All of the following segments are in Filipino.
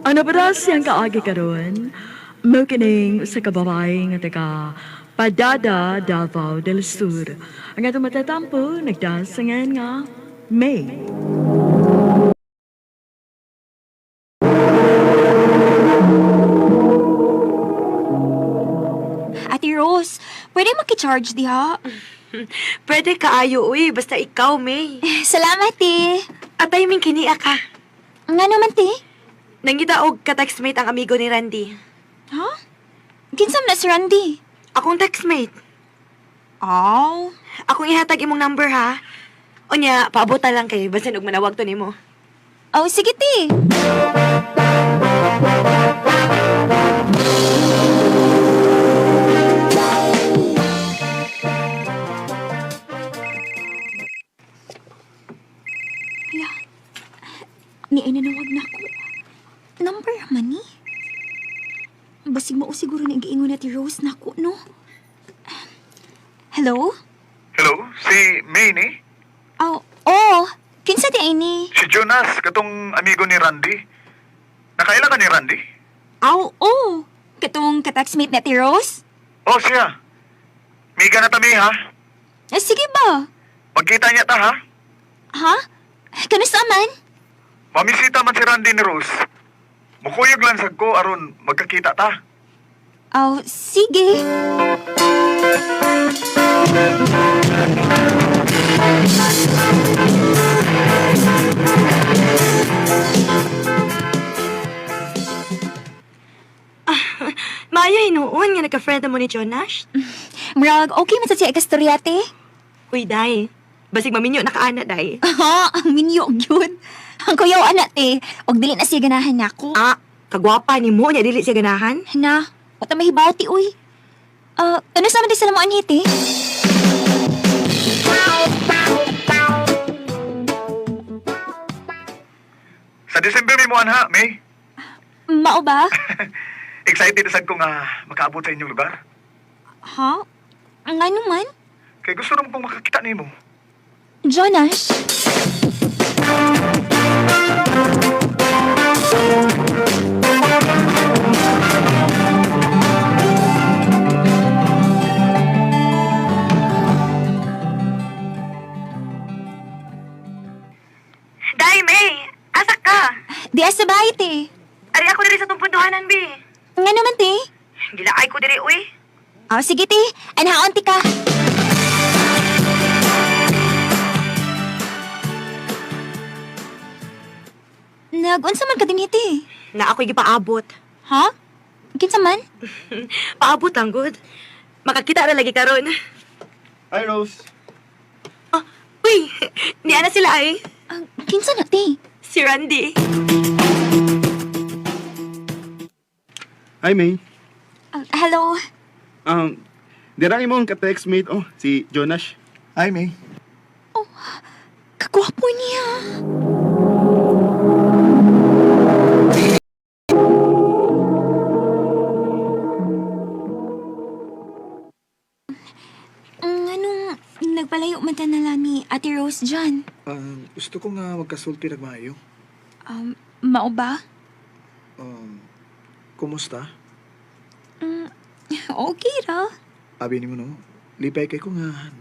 Ano ba daw siyang kaagi karon? Mo kining sa kababae nga taga Padada, Davao del Sur. Ang atong matatampo, nagdasangan nga May. Ate Rose, pwede makicharge diha? Pwede kaayo, uy. Basta ikaw, May. Salamat, te. Atay ming kiniya ka. Nga naman, te. Nangita og ka-textmate ang amigo ni Randy. Ha? Kinsam na si Randy? Akong textmate. Aw. Akong ihatag imong number, ha? O niya, paabot lang kay basin og manawag to nimo. Oh, sige, te. Hala. Ni ay nanawag na ako. Number man ni. Basig mo siguro na giingon na ti Rose na ako, no? Hello? Hello, si May ni? Oh. Kinsa di ay ni? Si Jonas, katong amigo ni Randy. Nakaila ka ni Randy? Oh. Katong kataxmate na ti Rose? Oh, siya. Miga na tami, ha? Sige ba? Magkita niya ta, ha? Ha? Kanusta man? Mamisita man si Randy ni Rose. Mukuyog lang sad ko, aron magkakita ta. Sige. Maayo hinuon nga nagka-friend mo ni Jonas. Murag, okay man sa siya ikastoryate? Uy, day. Basig maminyo nakaana, day. Ha? Ang minyo yun. Ang kuyaw anak og dili na siya ganahan nako. Kagwapa ni mo niya dili siya ganahan. Na, wata mahibaw ti uy. Ano sa man di sila mo anhiti? Sa December may muan, ha, May? Mao ba? Excited sad ko nga makaabot sa inyong lugar. Ha? Ang ano man? Kaya gusto naman kong makakita ni mo. Jonas? Day, May. Asa ka? Di sa bahay te. Ari ako diri sa tumpunduhanan, bi. Nga naman te? Gilaay ko diri, uy. Sige te. Anhaon ti ka. Nag-unsa man ka din te? Na ako'y gipaabot. Ha? Kinsa man? Paabot ang good. Makakita na lagi karon. Hi, Rose. Uy, niya na sila ay. Kinsa na te? Si Randy. Hi, May. Hello? Dira imong ka-textmate, si Jonas. Hi, May. Kagwapo niya. Anong nagpalayo man ta nala ni Ate Rose dyan? Gusto ko nga magkasulti nagmaayo. Mao ba? Kumusta? Okay ra. Abi ni mo no, lipay kay ko nga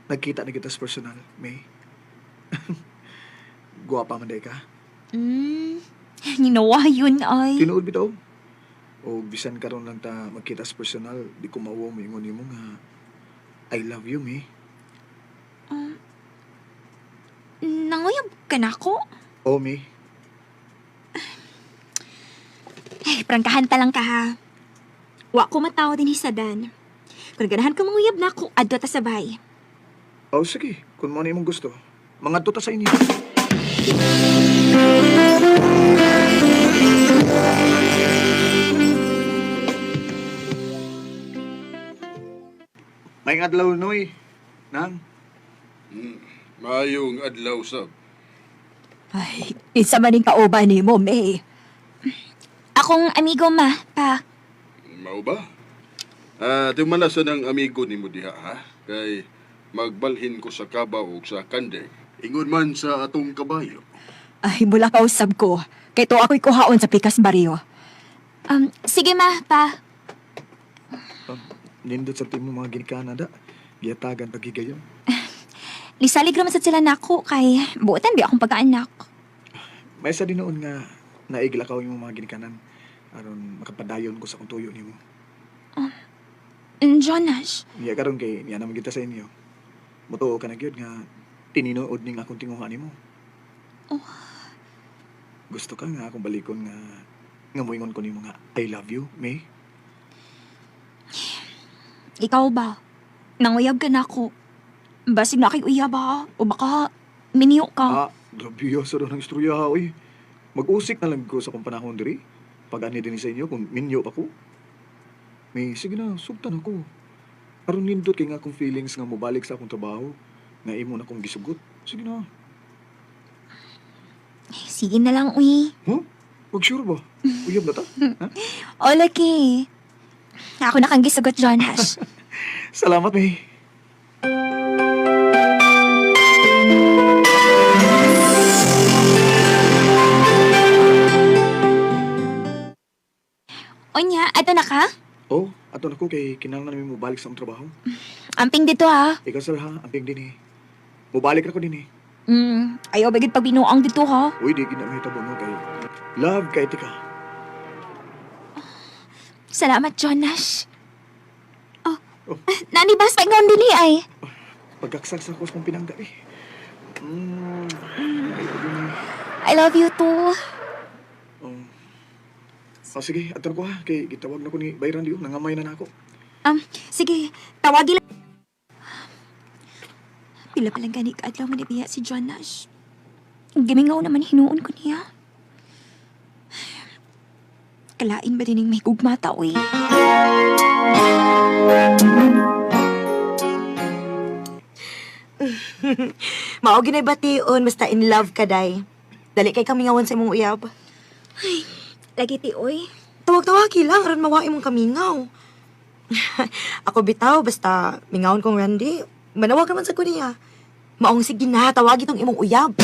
nagkita na kita sa personal, May. Guwapa man day ka. Ginawa yun ay. Tinuod bitaw. O bisan karon lang ta magkita sa personal, di ko mauwaw mo ingon nimo nga I love you, May. Nanguyab ka na ko? Oh, May. Prangkahan ta lang ka ha. Wa ko matawa din sa Dan. Kung ganahan ka manguyab na ako, adto ta sabay. Oh, sige. Kung mo na imong gusto. Mga tuta sa inyo. May adlaw, Noy. Nang? Maayong adlaw sab. Ay, isa man yung kauban ni mo, May. Akong amigo pa. Mao ba? Tumalasan ng amigo ni mo diha, ha? Kay magbalhin ko sa kabaw ug sa kande. Ingon man sa atong kabayo. Ay, mula kausab ko. Kay to ako'y kuhaon sa pikas baryo. Sige ma, pa. Nindot sa timo mga ginikana da. Giyatagan pagigayon. Lisalig naman sa sila nako kay buotan di akong pagkaanak. May isa din noon nga naiglakaw yung mga ginikanan. Aron makapadayon ko sa kung tuyo nimo. Jonas, Niya karon kay niya naman kita sa inyo. Mutuo ka na gyud nga tininood ning akong tinguha nimo. Gusto ka nga akong balikon nga moingon ko nimo nga I love you, May. ikaw ba? Nanguyab ka na ako. Basig na kay uyab ha. O baka miniyo ka. Grabioso daw ng istorya ha, oy. Mag-usik na lang ko sa kong panahon diri. Pag-ani din sa inyo kung minyo ako. May, sige na, sugtan ako. Aron nindot kay nga akong feelings nga mobalik sa akong trabaho. Nga imo na akong gisugot. Sige na. Sige na lang, uy. Huh? Wag sure ba? Uyab na ta? Ha? O, laki. Ako na kang gisugot, Jonas. Salamat, May. Onya, ato na ka? Oh, ato na ko kay kinahanglan namin mobalik sa akong trabaho. Amping dito ha. Ikaw sir ha, amping din eh. Mobalik na ko din eh. Ayaw bagid pag binuang dito ha. Uy, di ginamit mo kay love kay tika. Salamat, Jonas. Oh, Oh. nani bas pa nga dili ay. Pagkaksaksa ko sa kong pinangga eh. Ayaw din eh. I love you too. Sige, ato na ko ha. Kay gitawag na ko ni Bayran diyo. Nangamay na ako. Sige, tawagi lang. Pila palang gani kaadlaw nga nibiya si Jonas. Gimingaw naman hinuon ko niya. Kalain ba din may gugmata, uy? Mao ginay bation basta in love ka day. Dali kay kamingawan sa imong uyab. Lagi ti, uy. Tawag-tawagi lang aron mawai mong kamingaw. Ako bitaw basta mingawon kong Randy. Manawag naman sa kunya. Maong sige na, tawag itong imong uyab.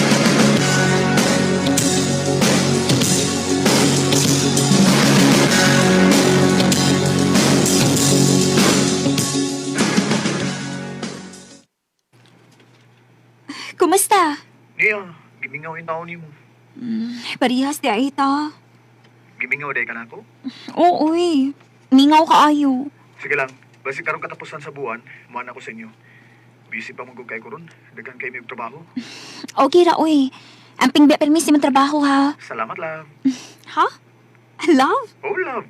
Kumusta? Niya, gimingaw yung taon ni mo. Parihas di ay ita. Gimingaw day ka na ako? Oo, uy. Mingaw ka ayo. Sige lang, basi karong katapusan sa buwan, muan ako sa inyo. Busy pa mong kay ko ron. Dagan kay may trabaho. Okay ra, uy. Amping biya permis mong trabaho, ha? Salamat, love. Ha? Love? Oh, love.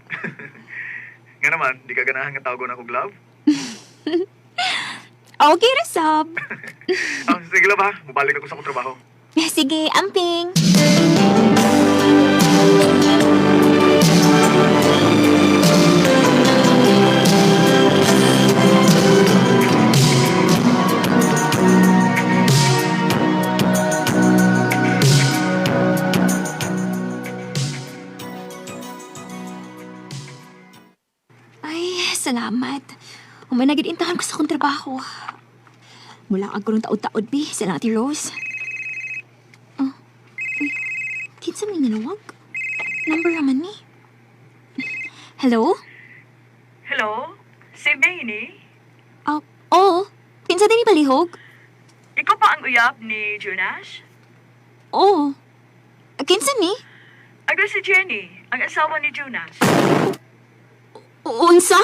Nga naman, di ka ganahan nga tawagon akong love? Okay ra, sab. Sige love ha, mabalik ako sa akong trabaho. Sige, amping. Ay, salamat. Humanagid intahan ko sa akong trabaho. Mula ang gulong taod-taod, bi, sa Ate Rose. Oh, uy, kinsa may nanawag? Number naman ni. Hello? Hello? Si May ni? Oo. Kinsa din ni palihog? Ikaw pa ang uyab ni Jonas? Oo. Kinsa ni? Ako si Jenny, ang asawa ni Jonas. Unsa?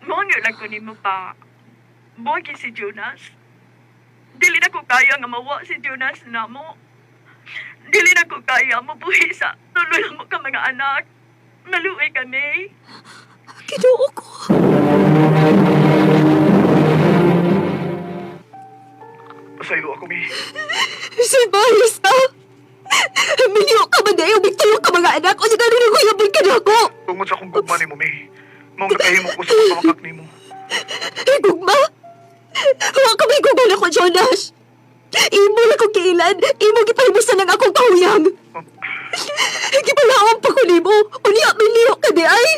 Mongyo lang ko ni mo pa. Bogi si Jonas. Dili na ko kaya nga mawa si Jonas na mo. Dili na ko kaya mabuhi sa tuloy lang mo ka mga anak. Maluwi kami. Kinuo ko. Pasaylo ako, May. Si Barista! Minyo ka ba dayo? Bigtulo ka mga anak? O siya rin ako yabon ka na ako! Tungod sa akong gugma ni mo, May. Maong nakahimo ko sa pagkamakak ni mo. Gugma? Huwag ka may gugma ko, Jonas! Imo na kong kailan, imo gipahimusan ng akong kahuyang! Gipalawan pa ko nimo, unya minyo ka di ay!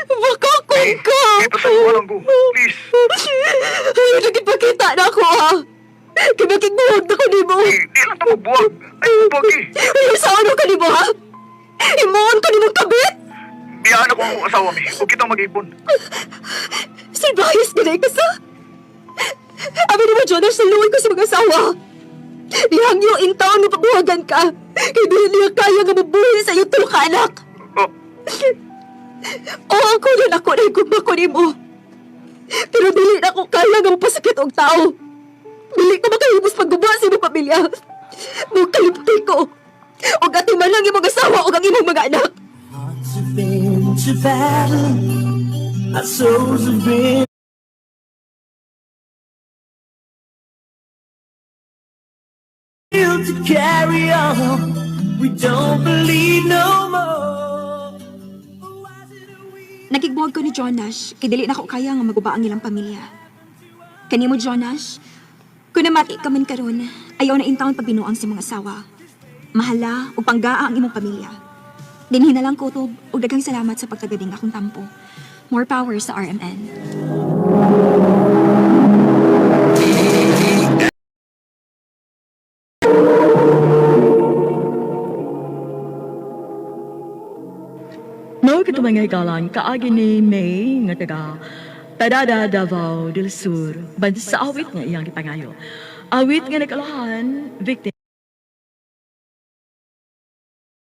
Baka kung ka! Ito sa ko lang ko. Please. Ay, nagipakita na ako ha! Kinakigbuhag na ko nimo! Di lang ito magbuwag. Ay, Pogi! Ay, sa ano ka ni mo, ha? Imuon ka ni mong kabit! Biyaan ako ang asawa mi. Huwag kitang mag-ipon. Silbayas ka na sa... Abi ni mo, Jonas, saluhin ko sa mga asawa. Nihangyo in taon mo pabuhagan ka. Kaya dili niya kaya nga mabuhi sa iyong tulong ka anak. Oh, O ako rin ako na igugma ko ni mo. Pero dili na ako kaya nga mapasakit og tao. Dili ko makahibos paggubuha sa imong pamilya. Mong kalipti ko. O ati man lang imong asawa o ang imong mga anak. Hearts have been to battle, our souls have been. To carry on, we don't believe no more. Nagigbuwag ko ni Jonas, kay dili na ko kaya nga maguba ang ilang pamilya. Kanimo, Jonas, kung namati ka man karon, ayaw na intawon pagbinuang si mga asawa. Mahala o panggaa ang imong pamilya. Dinhin na lang ko to, ug daghang salamat sa pagtagading akong tampo. More power sa RMN. No kita mga hikalan, kaagi ni May nga taga Tadada Davao del Sur, bansa awit nga iyang gipangayo. Awit nga nagkalahan, victim